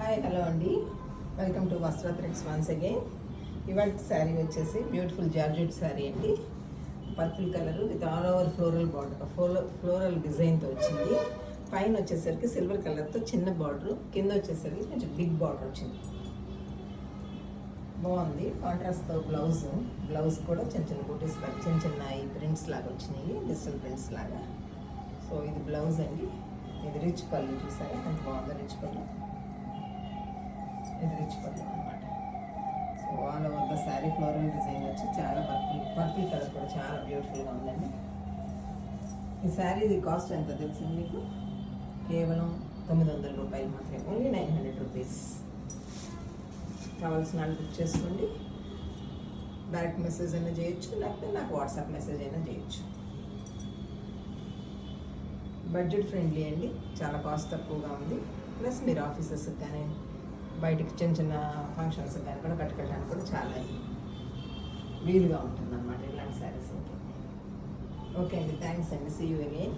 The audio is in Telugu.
హాయ్ హలో అండి, వెల్కమ్ టు వస్త్ర థ్రెడ్స్ వన్స్ అగైన్. ఇవాళ శారీ వచ్చేసి బ్యూటిఫుల్ జార్జెట్ శారీ అండి. Purple colour with all over floral border, floral డిజైన్తో వచ్చింది. పైన వచ్చేసరికి సిల్వర్ కలర్తో చిన్న బార్డర్, కింద వచ్చేసరికి కొంచెం బిగ్ బార్డర్ వచ్చింది. బాగుంది. కాంట్రాస్ట్తో బ్లౌజ్ కూడా చిన్న చిన్న బూటీస్ లాగా చిన్న చిన్న ఈ ప్రింట్స్ లాగా వచ్చినాయి, డిజిటల్ ప్రింట్స్ లాగా. సో ఇది బ్లౌజ్ అండి. ఇది రిచ్ పళ్ళు, చూసారా ఎంత బాగుందో రిచ్ పళ్ళు. ఇది రిచ్ పళ్ళు అనమాట. So all over the sari floral design వచ్చి చాలా పర్పుల్ కలర్ కూడా చాలా బ్యూటిఫుల్గా ఉందండి. ఈ శారీ కాస్ట్ ఎంత తెలిసింది మీకు? కేవలం 900 రూపాయలు మాత్రమే, ఓన్లీ 900 రూపీస్. కావాల్సిన వాళ్ళు బుక్ చేసుకోండి. డైరెక్ట్ మెసేజ్ అయినా చేయొచ్చు, లేకపోతే నాకు వాట్సాప్ మెసేజ్ అయినా చేయొచ్చు. బడ్జెట్ ఫ్రెండ్లీ అండి, చాలా కాస్ట్ తక్కువగా ఉంది. ప్లస్ మీరు ఆఫీసెస్కి కానీ బయటకు చిన్న చిన్న ఫంక్షన్స్కి కానీ కూడా కట్టుకోవడానికి కూడా చాలా వీలుగా ఉంటుంది అన్నమాట ఇలాంటి శారీస్. ఓకే అండి, థ్యాంక్స్ అండి. See you again.